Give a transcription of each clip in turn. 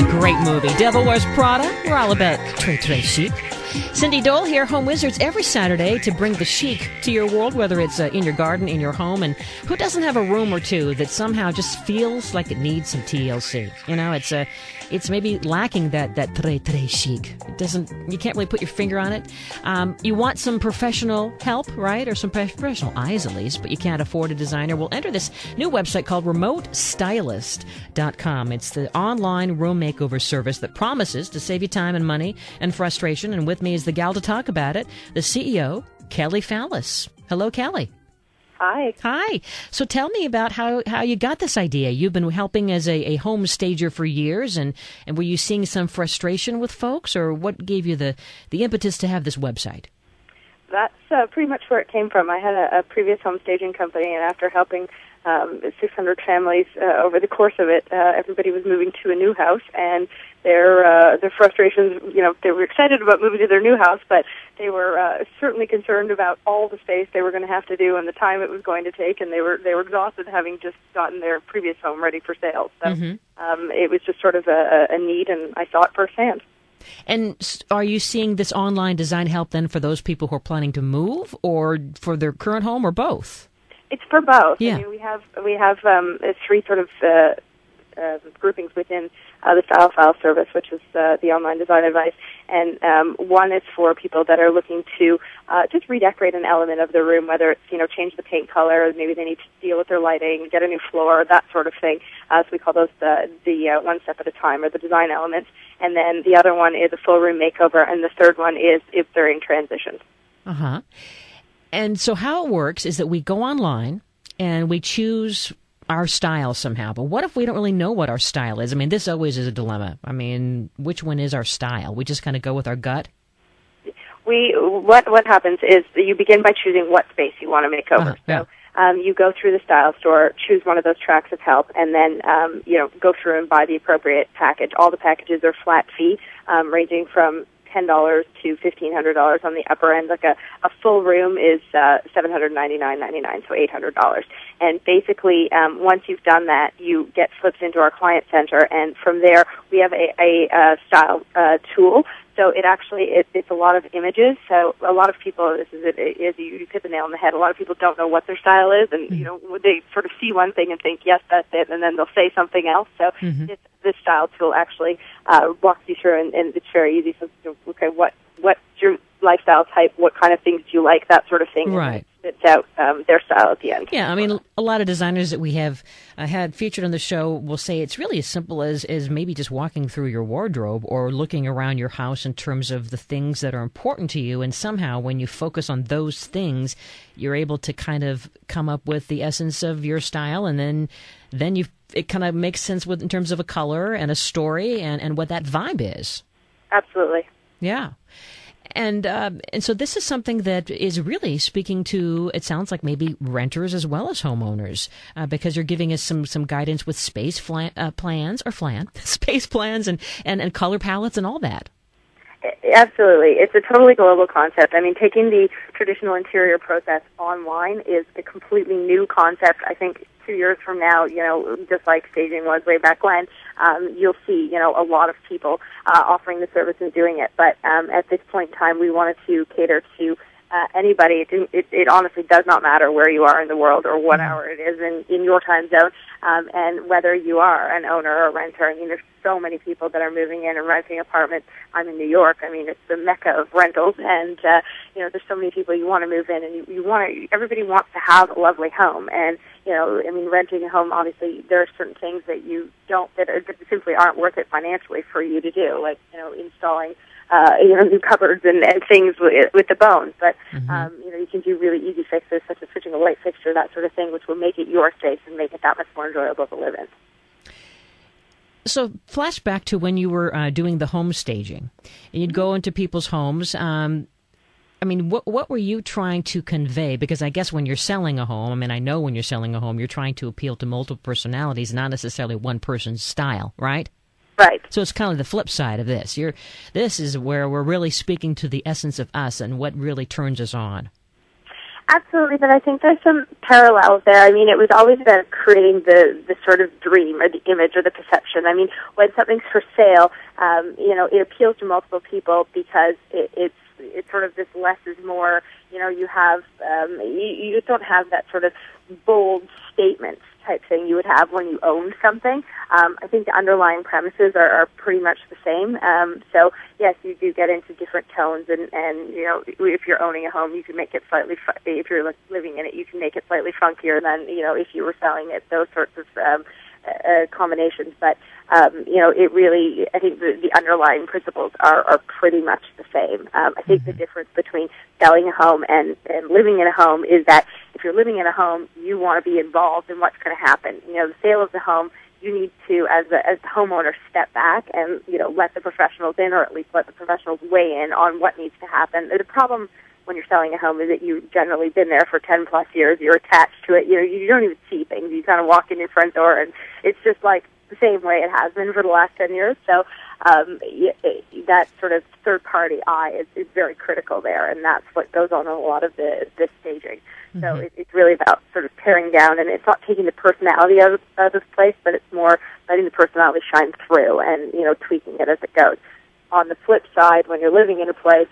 Great movie. Devil Wears Prada. We're all about très chic. Cindy Dole here, Home Wizards, every Saturday to bring the chic to your world, whether it's in your garden, in your home. And who doesn't have a room or two that somehow just feels like it needs some TLC? You know, it's maybe lacking that très chic. You can't really put your finger on it. You want some professional help, right? Or some professional eyes at least, but you can't afford a designer. Well, enter this new website called remotestylist.com. It's the online room makeover service that promises to save you time and money and frustration. And with me is the gal to talk about it, the CEO, Kelly Fallis. Hello, Kelly. Hi. Hi. So tell me about how you got this idea. You've been helping as a home stager for years, and were you seeing some frustration with folks, or what gave you the impetus to have this website? That's pretty much where it came from. I had a previous home staging company, and after helping 600 families over the course of it, everybody was moving to a new house, and their frustrations, they were excited about moving to their new house, but they were certainly concerned about all the space they were going to have to do and the time it was going to take, and they were exhausted having just gotten their previous home ready for sale. So it was just sort of a need, and I saw it firsthand. And are you seeing this online design help then for those people who are planning to move, or for their current home, or both? It's for both. Yeah. I mean, we have three sort of groupings within the Style File service, which is the online design advice. And one is for people that are looking to just redecorate an element of their room, whether it's, change the paint color, maybe they need to deal with their lighting, get a new floor, that sort of thing. So we call those the one step at a time, or the design elements. And then the other one is a full room makeover, and the third one is if they're in transition. Uh-huh. And so how it works is that we go online and we choose our style somehow. But what if we don't really know what our style is? I mean, this always is a dilemma. I mean, which one is our style? We just kind of go with our gut? What happens is that you begin by choosing what space you want to make over. Yeah. So you go through the style store, choose one of those tracks of help, and then go through and buy the appropriate package. All the packages are flat fee, ranging from $10 to $1,500 on the upper end. Like a full room is $799.99, so $800. And basically, once you've done that, you get slipped into our client center, and from there we have a style tool. So it's a lot of images. So a lot of people, you hit the nail on the head. A lot of people don't know what their style is, and they sort of see one thing and think, yes, that's it, and then they'll say something else. So this style tool actually walks you through, and it's very easy. So okay, what's your lifestyle type? What kind of things do you like? That sort of thing. Right. Spits out their style at the end. Yeah, I mean, a lot of designers that we have had featured on the show will say it's really as simple as maybe just walking through your wardrobe or looking around your house in terms of the things that are important to you. And somehow when you focus on those things, you're able to kind of come up with the essence of your style. And then it kind of makes sense in terms of a color and a story and what that vibe is. Absolutely. Yeah. And so this is something that is really speaking to, it sounds like maybe renters as well as homeowners, because you're giving us some guidance with space plans and color palettes and all that. Absolutely. It's a totally global concept. I mean, taking the traditional interior process online is a completely new concept. I think 2 years from now, just like staging was way back when, you'll see, a lot of people offering the service and doing it. But at this point in time, we wanted to cater to anybody. It honestly does not matter where you are in the world or what hour it is in your time zone, and whether you are an owner or a renter. I mean, there's so many people that are moving in and renting apartments. I'm in New York. I mean, it's the mecca of rentals, and there's so many people you want to move in, and everybody wants to have a lovely home. And renting a home, obviously, there are certain things that that simply aren't worth it financially for you to do, like installing new cupboards and things with the bones. But you can do really easy fixes such as switching a light fixture, that sort of thing, which will make it your space and make it that much more enjoyable to live in. So flash back to when you were doing the home staging. You'd go into people's homes. What were you trying to convey? Because I guess when you're selling a home, I know when you're selling a home, you're trying to appeal to multiple personalities, not necessarily one person's style, right? Right. So it's kind of the flip side of this. This is where we're really speaking to the essence of us and what really turns us on. Absolutely, but I think there's some parallels there. I mean, it was always about creating the sort of dream or the image or the perception. I mean, when something's for sale, it appeals to multiple people because it's sort of this less is more. You have you just don't have that sort of bold statement type thing you would have when you own something. I think the underlying premises are pretty much the same. So yes, you do get into different tones, and if you're owning a home, you can make it slightly. If you're living in it, you can make it slightly funkier than if you were selling it. Those sorts of combinations, but it really, I think the underlying principles are pretty much the same. I think the difference between selling a home and living in a home is that if you're living in a home, you want to be involved in what's going to happen. The sale of the home, you need to, as the homeowner, step back and let the professionals in, or at least let the professionals weigh in on what needs to happen. The problem when you're selling a home is that you've generally been there for 10 plus years. You're attached to it. You don't even see things. You kind of walk in your front door, and it's just like the same way it has been for the last 10 years. So that sort of third-party eye is very critical there, and that's what goes on in a lot of this staging. Mm-hmm. So it's really about sort of paring down, and it's not taking the personality out of this place, but it's more letting the personality shine through and, tweaking it as it goes. On the flip side, when you're living in a place,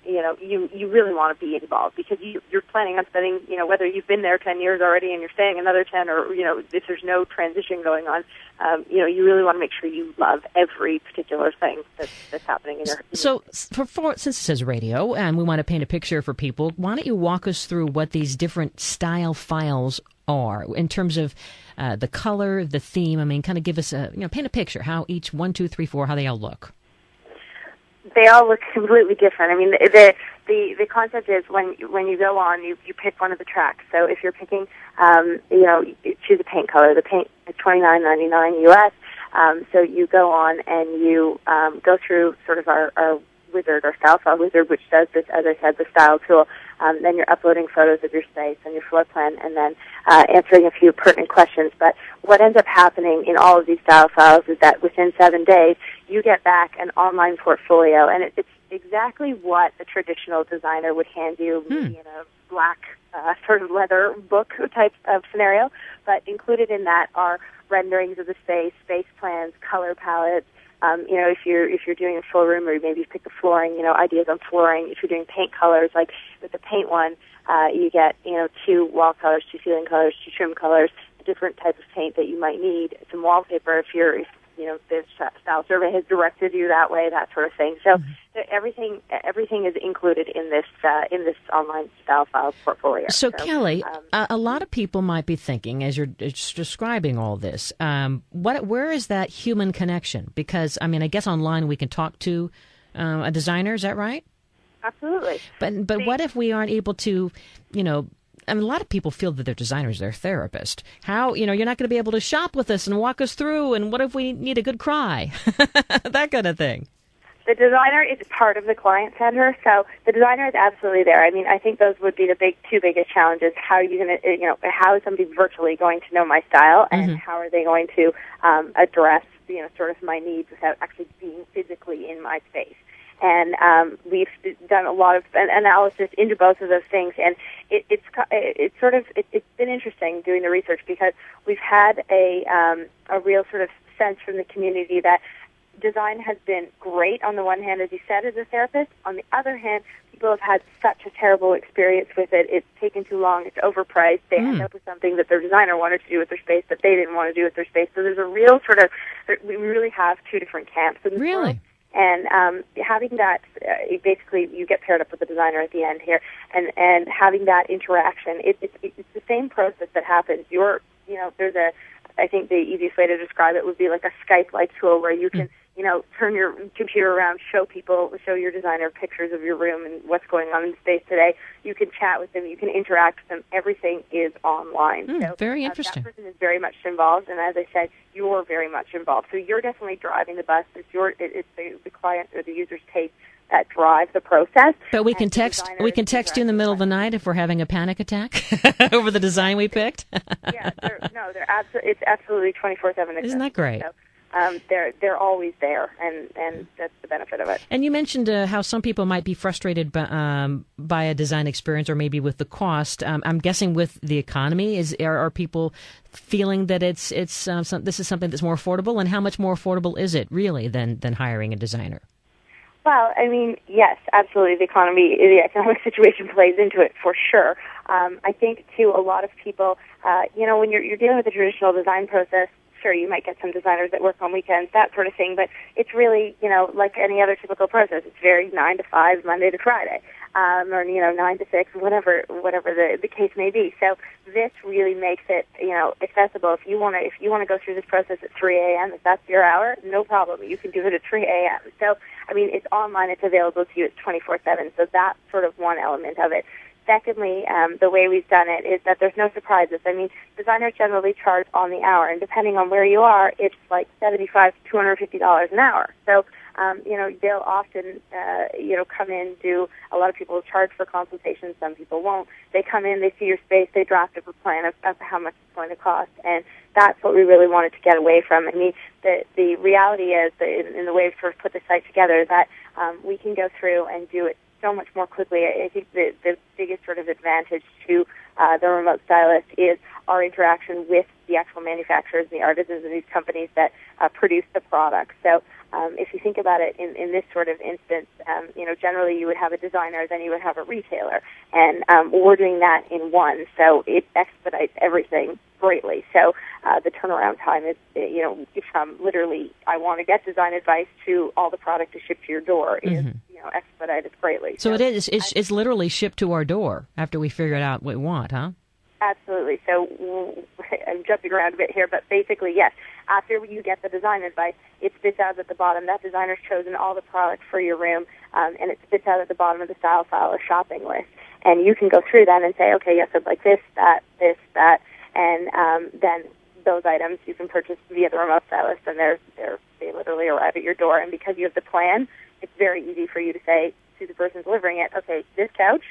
you really want to be involved because you're planning on spending, whether you've been there 10 years already and you're staying another 10 or, if there's no transition going on, you really want to make sure you love every particular thing that's happening in your home. So since it says radio and we want to paint a picture for people, why don't you walk us through what these different style files are in terms of the color, the theme? I mean, kind of give us paint a picture, how each 1, 2, 3, 4, how they all look. They all look completely different. I mean, the concept is when you go on, you pick one of the tracks. So if you're picking, you choose a paint color. The paint is $29.99 US. So you go on and you go through sort of our wizard, our style file wizard, which does this, as I said, the style tool. Then you're uploading photos of your space and your floor plan, and then answering a few pertinent questions. But what ends up happening in all of these style files is that within 7 days, you get back an online portfolio, and it's exactly what a traditional designer would hand you, maybe in a black sort of leather book type of scenario. But included in that are renderings of the space plans, color palettes. If you're doing a full room, or maybe you pick the flooring, ideas on flooring. If you're doing paint colors, like with the paint one, you get 2 wall colors, 2 ceiling colors, 2 trim colors, a different type of paint that you might need, some wallpaper if this style survey has directed you that way, that sort of thing. So everything is included in this online style file portfolio. So Kelly, a lot of people might be thinking, as you're describing all this, where is that human connection? Because I guess online we can talk to a designer. Is that right? Absolutely. But what if we aren't able to, a lot of people feel that their designer's their therapist. How, you're not going to be able to shop with us and walk us through, and what if we need a good cry? That kind of thing. The designer is part of the client center, so the designer is absolutely there. I think those would be the two biggest challenges. How are you going to, how is somebody virtually going to know my style, and how are they going to address, sort of my needs without actually being physically in my space? And we've done a lot of analysis into both of those things, and it's been interesting doing the research because we've had a real sort of sense from the community that design has been great on the one hand, as you said, as a therapist. On the other hand, people have had such a terrible experience with it. It's taken too long. It's overpriced. They end up with something that their designer wanted to do with their space that they didn't want to do with their space. So there's a real we really have two different camps in this world. And having that, basically, you get paired up with the designer at the end here, and having that interaction, it's the same process that happens. I think the easiest way to describe it would be like a Skype-like tool where you can, turn your computer around, show your designer pictures of your room and what's going on in the space today. You can chat with them. You can interact with them. Everything is online. So very interesting. That person is very much involved, and as I said, you're very much involved. So you're definitely driving the bus. It's the client or the user's take that drive the process. But we can text you in the middle of the night if we're having a panic attack over the design we picked. Yeah, it's absolutely 24/7. Isn't that great? So, they're always there, and that's the benefit of it. And you mentioned how some people might be frustrated by a design experience, or maybe with the cost. I'm guessing with the economy, are people feeling that this is something that's more affordable, and how much more affordable is it really than hiring a designer? Well, I mean, yes, absolutely. The economic situation plays into it for sure. I think, too, a lot of people, when you're dealing with the traditional design process, sure, you might get some designers that work on weekends, that sort of thing, but it's really, like any other typical process. It's very 9 to 5, Monday to Friday, or 9 to 6, whatever the case may be. So this really makes it, accessible. If you want to go through this process at 3 a.m., if that's your hour, no problem. You can do it at 3 a.m. So, I mean, it's online. It's available to you. It's 24/7. So that's sort of one element of it. Secondly, the way we've done it is that there's no surprises. I mean, designers generally charge on the hour, and depending on where you are, it's like $75 to $250 an hour. So, they'll often, come in, a lot of people charge for consultations, some people won't. They come in, they see your space, they draft up a plan of how much it's going to cost, and that's what we really wanted to get away from. I mean, the reality is, in the way we've sort of put the site together, that we can go through and do it so much more quickly. I think the biggest sort of advantage to the remote stylist is our interaction with the actual manufacturers and the artisans and these companies that produce the product. So if you think about it in this sort of instance, generally you would have a designer, then you would have a retailer, and we're doing that in one. So it expedites everything greatly. So the turnaround time is, from literally, I want to get design advice to all the product to ship to your door is, expedited greatly. So it's literally shipped to our door after we figure out what we want, huh? Absolutely. So I'm jumping around a bit here, but basically, yes. After you get the design advice, it spits out at the bottom. That designer's chosen all the products for your room, and it spits out at the bottom of the style file a shopping list. And you can go through that and say, okay, yes, I'd like this, that, and then those items you can purchase via the remote stylist, and they literally arrive at your door. And because you have the plan, it's very easy for you to say to the person delivering it, okay, this couch,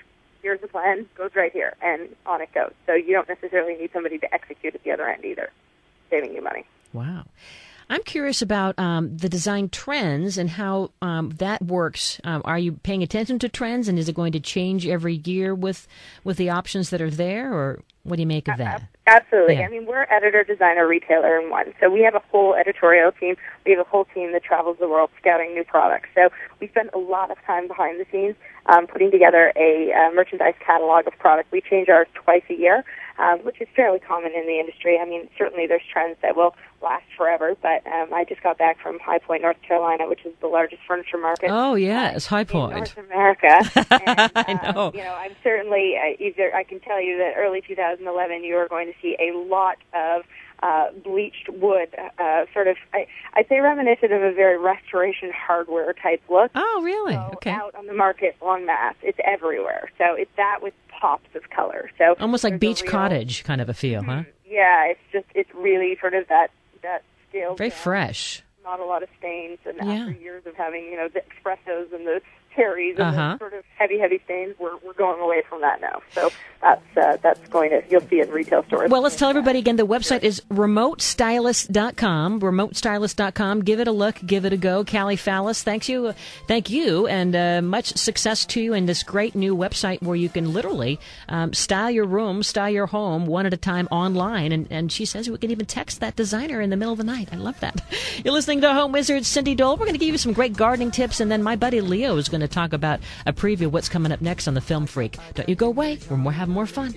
here's the plan, goes right here, and on it goes. So you don't necessarily need somebody to execute at the other end either, saving you money. Wow. I'm curious about the design trends and how that works. Are you paying attention to trends, and is it going to change every year with the options that are there, or what do you make of that? Absolutely. Yeah. I mean, we're editor, designer, retailer in one. So we have a whole editorial team. We have a whole team that travels the world scouting new products. So we spend a lot of time behind the scenes putting together a merchandise catalog of product. We change ours twice a year, which is fairly common in the industry. I mean, certainly there's trends that will last forever, but I just got back from High Point, North Carolina, which is the largest furniture market. Oh, yes, High Point. In North America. And, I know. I'm certainly, I can tell you that early 2011 you are going to see a lot of bleached wood, I'd say reminiscent of a very restoration hardware type look. Oh, really? So okay. Out on the market en masse. It's everywhere. So it's that with pops of color. So almost like beach cottage kind of a feel, huh? Yeah, it's really sort of that scale. Very fresh. Not a lot of stains, and after years of having, the espressos and the cherries and the sort of heavy stains, we're going away from that now. So that's going to, you'll see it in retail stores. Well, let's tell everybody again, the website is remotestylist.com, remotestylist.com. Give it a look, give it a go. Callie Fallis, thank you, and much success to you in this great new website where you can literally style your room, style your home one at a time online, and she says we can even text that designer in the middle of the night. I love that. You're listening to Home Wizard Cindy Dole. We're going to give you some great gardening tips, and then my buddy Leo is going to talk about a preview of what's coming up next on the Film Freak. Don't you go away. We're having more fun.